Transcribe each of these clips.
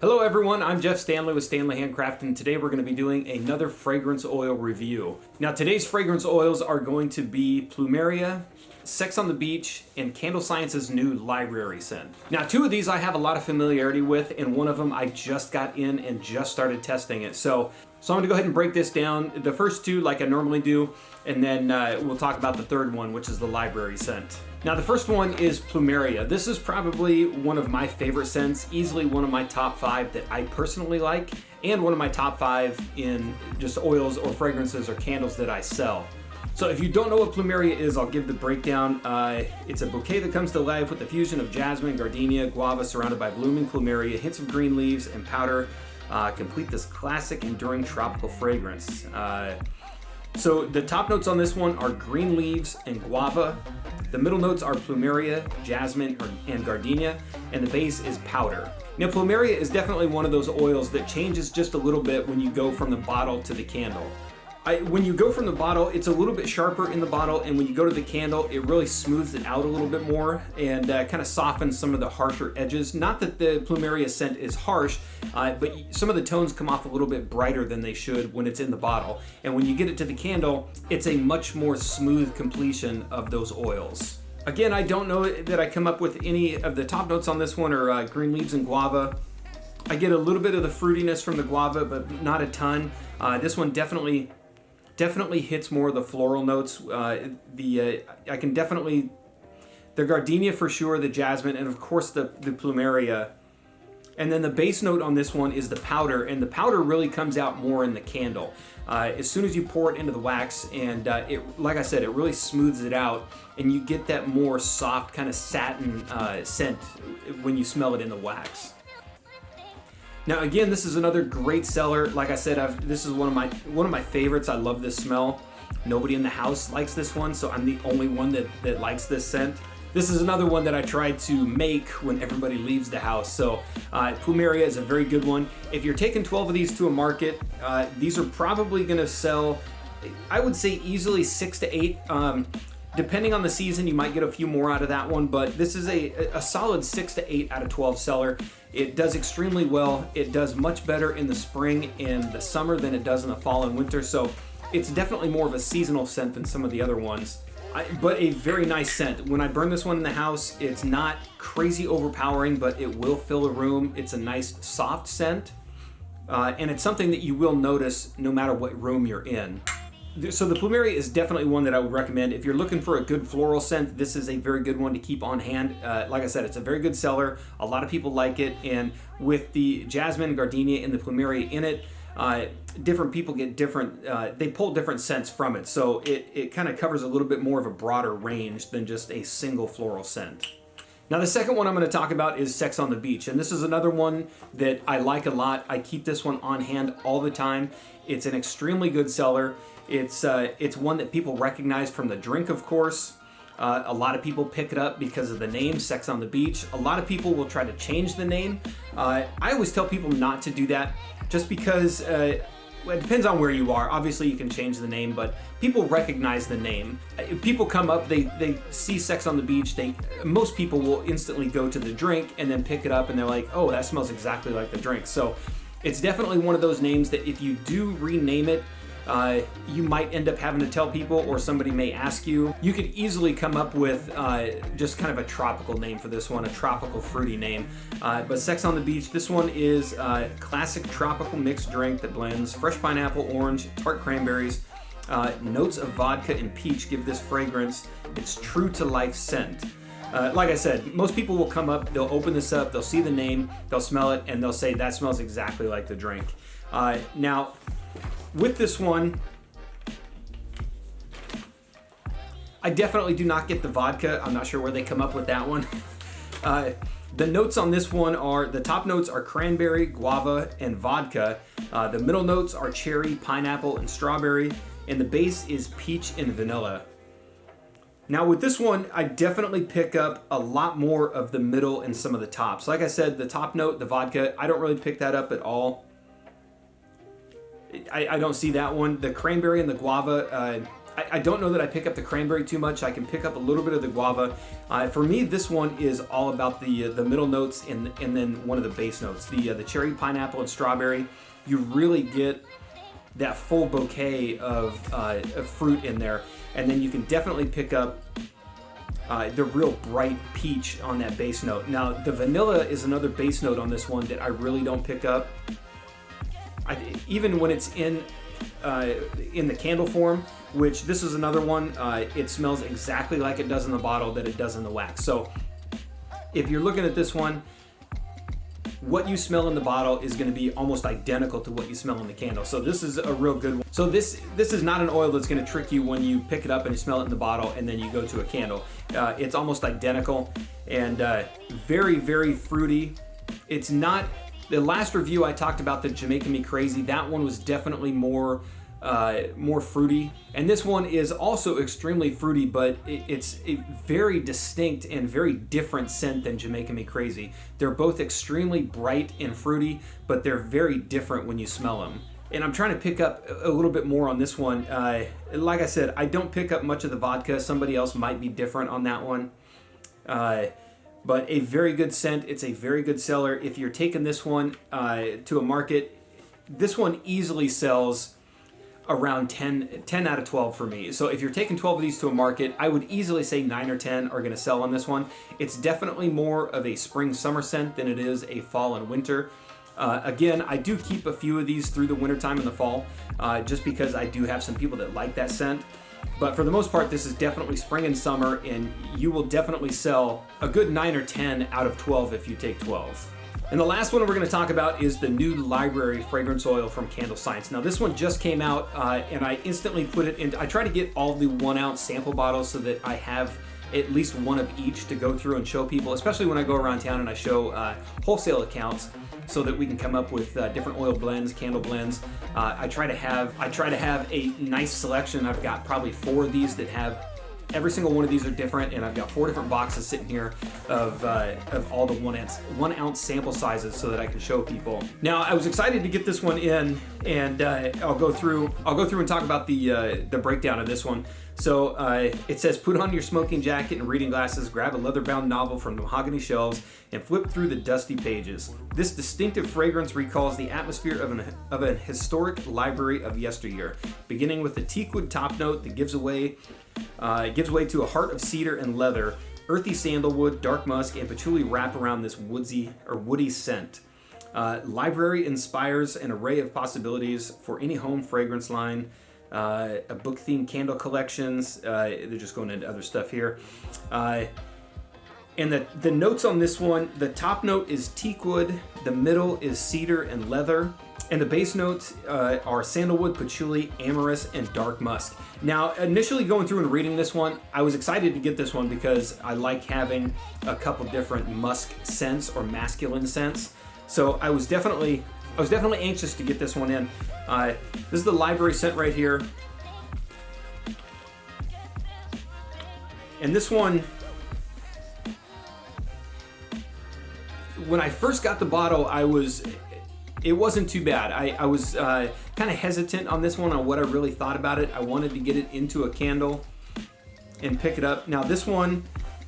Hello everyone, I'm Jeff Standley with Standley Handcraft, and today we're going to be doing another fragrance oil review. Now today's fragrance oils are going to be Plumeria, Sex on the Beach, and Candle Science's new library scent. Now two of these I have a lot of familiarity with, and one of them I just got in and just started testing it. So I'm going to go ahead and break this down. The first two like I normally do, and then we'll talk about the third one, which is the library scent. Now the first one is Plumeria. This is probably one of my favorite scents, easily one of my top 5 that I personally like, and one of my top 5 in just oils or fragrances or candles that I sell. So if you don't know what Plumeria is, I'll give the breakdown. It's a bouquet that comes to life with the fusion of jasmine, gardenia, guava surrounded by blooming plumeria, hints of green leaves and powder complete this classic enduring tropical fragrance. So the top notes on this one are green leaves and guava. The middle notes are plumeria, jasmine, and gardenia, and the base is powder. Now plumeria is definitely one of those oils that changes just a little bit when you go from the bottle to the candle. When you go from the bottle, it's a little bit sharper in the bottle, and when you go to the candle, it really smooths it out a little bit more and kind of softens some of the harsher edges. Not that the Plumeria scent is harsh, but some of the tones come off a little bit brighter than they should when it's in the bottle. And when you get it to the candle, it's a much more smooth completion of those oils. Again, I don't know that I come up with any of the top notes on this one are green leaves and guava. I get a little bit of the fruitiness from the guava, but not a ton. This one definitely hits more of the floral notes. I can definitely, the gardenia for sure, the jasmine, and of course the plumeria. And then the base note on this one is the powder, and the powder really comes out more in the candle. As soon as you pour it into the wax, and like I said, it really smooths it out, and you get that more soft kind of satin scent when you smell it in the wax. Now again, this is another great seller. Like I said, this is one of my favorites. I love this smell. Nobody in the house likes this one, so I'm the only one that likes this scent. This is another one that I try to make when everybody leaves the house. So Plumeria is a very good one. If you're taking 12 of these to a market, these are probably gonna sell, I would say easily 6 to 8. Depending on the season, you might get a few more out of that one, but this is a solid 6 to 8 out of 12 seller. It does extremely well. It does much better in the spring and the summer than it does in the fall and winter, so it's definitely more of a seasonal scent than some of the other ones. But a very nice scent. When I burn this one in the house, it's not crazy overpowering, but it will fill a room. It's a nice soft scent, and it's something that you will notice no matter what room you're in. So the Plumeria is definitely one that I would recommend. If you're looking for a good floral scent, this is a very good one to keep on hand. Like I said, it's a very good seller. A lot of people like it, and with the jasmine, gardenia, and the Plumeria in it, different people get different, they pull different scents from it. So it kind of covers a little bit more of a broader range than just a single floral scent. Now the second one I'm going to talk about is Sex on the Beach, and this is another one that I like a lot. I keep this one on hand all the time. It's an extremely good seller. It's one that people recognize from the drink, of course. A lot of people pick it up because of the name, Sex on the Beach. A lot of people will try to change the name. I always tell people not to do that, just because it depends on where you are. Obviously you can change the name, but people recognize the name. If people come up, they see Sex on the Beach, most people will instantly go to the drink and then pick it up, and they're like, oh, that smells exactly like the drink. So it's definitely one of those names that if you do rename it, you might end up having to tell people, or somebody may ask you. You could easily come up with just kind of a tropical name for this one, a tropical fruity name. But Sex on the Beach, this one is a classic tropical mixed drink that blends fresh pineapple, orange, tart cranberries. Notes of vodka and peach give this fragrance its true to life scent. Like I said, most people will come up, they'll open this up, they'll see the name, they'll smell it, and they'll say that smells exactly like the drink. Now, with this one, I definitely do not get the vodka. I'm not sure where they come up with that one. The notes on this one are, the top notes are cranberry, guava, and vodka. The middle notes are cherry, pineapple, and strawberry, and the base is peach and vanilla. Now with this one, I definitely pick up a lot more of the middle and some of the tops. Like I said, the top note, the vodka, I don't really pick that up at all. I don't see that one. The cranberry and the guava, I don't know that I pick up the cranberry too much. I can pick up a little bit of the guava. For me, this one is all about the middle notes and then one of the base notes. The cherry, pineapple, and strawberry. You really get that full bouquet of fruit in there. And then you can definitely pick up the real bright peach on that base note. Now, the vanilla is another base note on this one that I really don't pick up. Even when it's in the candle form, which this is another one, it smells exactly like it does in the bottle that it does in the wax. So if you're looking at this one, what you smell in the bottle is going to be almost identical to what you smell in the candle. So this is a real good one. So this is not an oil that's going to trick you when you pick it up and you smell it in the bottle and then you go to a candle. It's almost identical and very, very fruity. It's not, the last review I talked about, the Jamaican Me Crazy, that one was definitely more fruity, and this one is also extremely fruity, but it's a very distinct and very different scent than Jamaican Me Crazy. They're both extremely bright and fruity, but they're very different when you smell them. And I'm trying to pick up a little bit more on this one. Like I said, I don't pick up much of the vodka. Somebody else might be different on that one. But a very good scent. It's a very good seller. If you're taking this one to a market, this one easily sells around 10 out of 12 for me. So if you're taking 12 of these to a market, I would easily say 9 or 10 are going to sell on this one. It's definitely more of a spring summer scent than it is a fall and winter. Again, I do keep a few of these through the wintertime and the fall, just because I do have some people that like that scent. But for the most part, this is definitely spring and summer, and you will definitely sell a good 9 or 10 out of 12 if you take 12. And the last one we're going to talk about is the new Library fragrance oil from Candle Science. Now this one just came out, and I instantly put it in. I try to get all the 1 ounce sample bottles so that I have at least one of each to go through and show people, especially when I go around town and I show wholesale accounts, so that we can come up with different oil blends, candle blends. I try to have a nice selection. I've got probably 4 of these that have, every single one of these are different, and I've got 4 different boxes sitting here of all the 1 ounce sample sizes so that I can show people. Now I was excited to get this one in, and I'll go through and talk about the breakdown of this one. So it says, put on your smoking jacket and reading glasses, grab a leather-bound novel from the mahogany shelves, and flip through the dusty pages. This distinctive fragrance recalls the atmosphere of an historic library of yesteryear, beginning with the teakwood top note that gives way to a heart of cedar and leather. Earthy sandalwood, dark musk, and patchouli wrap around this woody scent. Library inspires an array of possibilities for any home fragrance line. A book-themed candle collections. They're just going into other stuff here. And the notes on this one, the top note is teakwood, the middle is cedar and leather, and the base notes are sandalwood, patchouli, amorous, and dark musk. Now, initially going through and reading this one, I was excited to get this one because I like having a couple different musk scents or masculine scents. So I was definitely anxious to get this one in. This is the library scent right here. And this one, when I first got the bottle, it wasn't too bad. I was kind of hesitant on this one on what I really thought about it. I wanted to get it into a candle and pick it up. Now this one,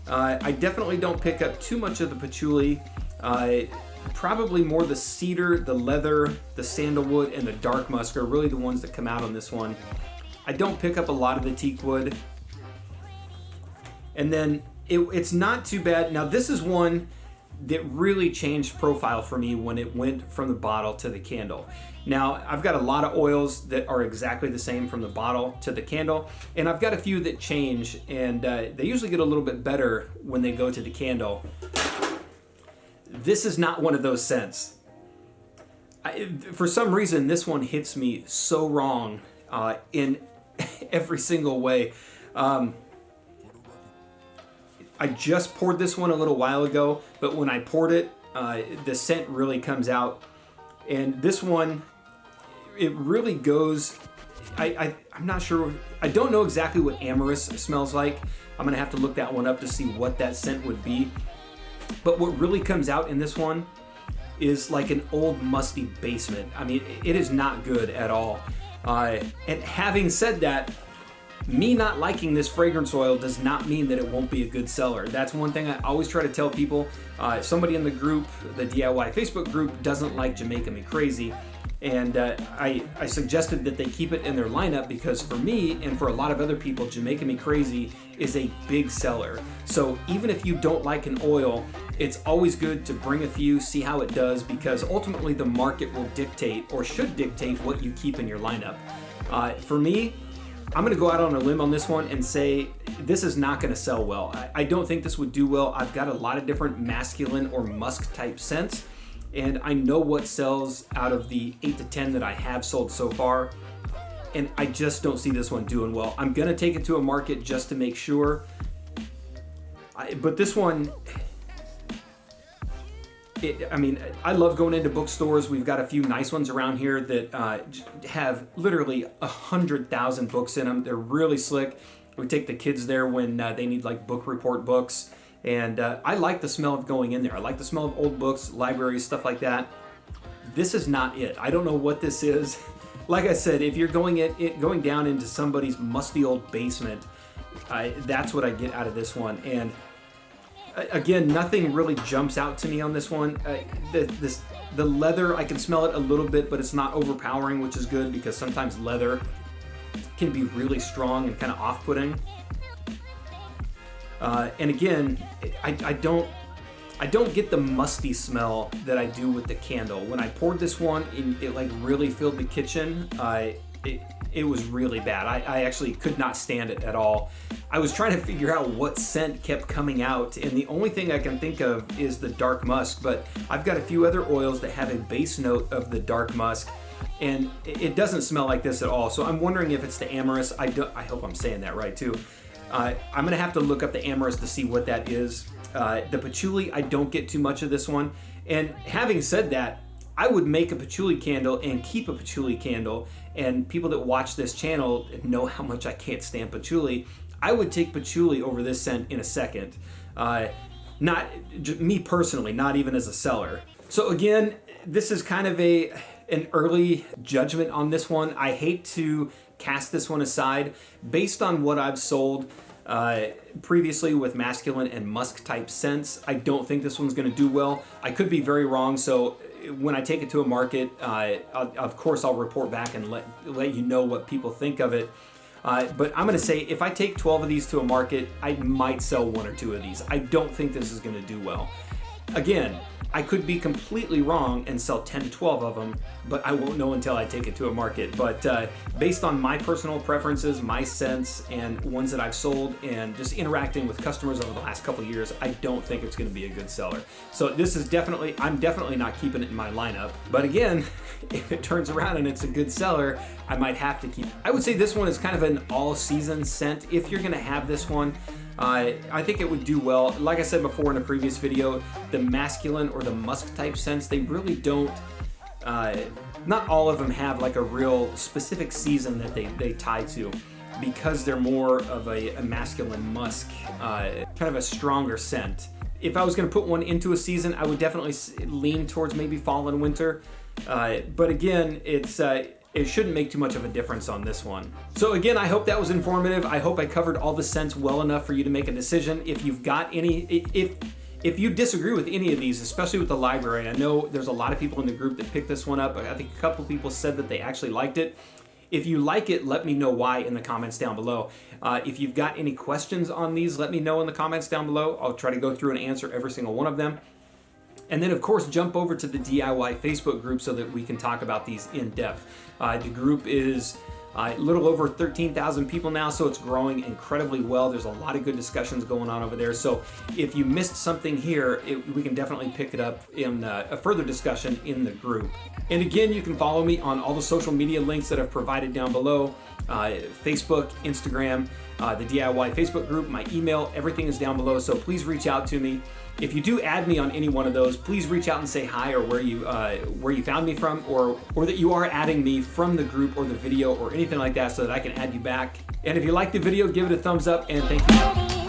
I definitely don't pick up too much of the patchouli. Probably more the cedar, the leather, the sandalwood, and the dark musk are really the ones that come out on this one. I don't pick up a lot of the teakwood. And then it's not too bad. Now this is one that really changed profile for me when it went from the bottle to the candle. Now I've got a lot of oils that are exactly the same from the bottle to the candle, and I've got a few that change, and they usually get a little bit better when they go to the candle. This is not one of those scents. For some reason, this one hits me so wrong in every single way. I just poured this one a little while ago, but when I poured it, the scent really comes out. And this one, it really goes, I'm not sure, I don't know exactly what amorous smells like. I'm gonna have to look that one up to see what that scent would be. But what really comes out in this one is like an old musty basement. I mean, it is not good at all. And having said that, Me not liking this fragrance oil does not mean that it won't be a good seller. That's one thing I always try to tell people. If somebody in the group, the DIY Facebook group, doesn't like Jamaica Me Crazy, and I suggested that they keep it in their lineup because for me and for a lot of other people, Jamaica Me Crazy is a big seller. So even if you don't like an oil, it's always good to bring a few, see how it does, because ultimately the market will dictate or should dictate what you keep in your lineup. For me, I'm gonna go out on a limb on this one and say this is not gonna sell well. I don't think this would do well. I've got a lot of different masculine or musk type scents, and I know what sells out of the 8 to 10 that I have sold so far, and I just don't see this one doing well. I'm gonna take it to a market just to make sure, but this one, I love going into bookstores. We've got a few nice ones around here that have literally 100,000 books in them. They're really slick. We take the kids there when they need like book report books. And I like the smell of going in there. I like the smell of old books, libraries, stuff like that. This is not it. I don't know what this is. Like I said, if you're going down into somebody's musty old basement, that's what I get out of this one. And again, nothing really jumps out to me on this one. The leather, I can smell it a little bit, but it's not overpowering, which is good because sometimes leather can be really strong and kind of off-putting. And again, I don't get the musty smell that I do with the candle. When I poured this one, it like really filled the kitchen. It was really bad. I actually could not stand it at all. I was trying to figure out what scent kept coming out, and the only thing I can think of is the dark musk, but I've got a few other oils that have a base note of the dark musk, and it doesn't smell like this at all. So I'm wondering if it's the amorous. I hope I'm saying that right too. I'm gonna have to look up the amorous to see what that is. The patchouli, I don't get too much of this one. And having said that, I would make a patchouli candle and keep a patchouli candle, and people that watch this channel know how much I can't stand patchouli. I would take patchouli over this scent in a second. Not me personally, not even as a seller. So again, this is kind of an early judgment on this one. I hate to cast this one aside. Based on what I've sold previously with masculine and musk type scents, I don't think this one's gonna do well. I could be very wrong, so when I take it to a market, of course I'll report back and let you know what people think of it. But I'm gonna say if I take 12 of these to a market, I might sell 1 or 2 of these. I don't think this is gonna do well. Again, I could be completely wrong and sell 10 to 12 of them, but I won't know until I take it to a market. But based on my personal preferences, my scents, and ones that I've sold, and just interacting with customers over the last couple of years, I don't think it's gonna be a good seller. So this is I'm definitely not keeping it in my lineup. But again, if it turns around and it's a good seller, I might have to keep it. I would say this one is kind of an all-season scent. If you're gonna have this one, I think it would do well. Like I said before in a previous video, the masculine or the musk type scents, they really don't, not all of them have like a real specific season that they tie to, because they're more of a masculine musk, kind of a stronger scent. If I was going to put one into a season, I would definitely lean towards maybe fall and winter. But again, it shouldn't make too much of a difference on this one. So again, I hope that was informative. I hope I covered all the scents well enough for you to make a decision. If you've got any, if you disagree with any of these, especially with the library, I know there's a lot of people in the group that picked this one up. I think a couple people said that they actually liked it. If you like it, let me know why in the comments down below. If you've got any questions on these, let me know in the comments down below. I'll try to go through and answer every single one of them. And then, of course, jump over to the DIY Facebook group so that we can talk about these in depth. The group is a little over 13,000 people now, so it's growing incredibly well. There's a lot of good discussions going on over there. So if you missed something here, we can definitely pick it up in a further discussion in the group. And again, you can follow me on all the social media links that I've provided down below. Facebook, Instagram, the DIY Facebook group, my email, everything is down below. So please reach out to me. If you do add me on any one of those, please reach out and say hi, or where you found me from, or that you are adding me from the group or the video or anything like that, so that I can add you back. And if you like the video, give it a thumbs up, and thank you.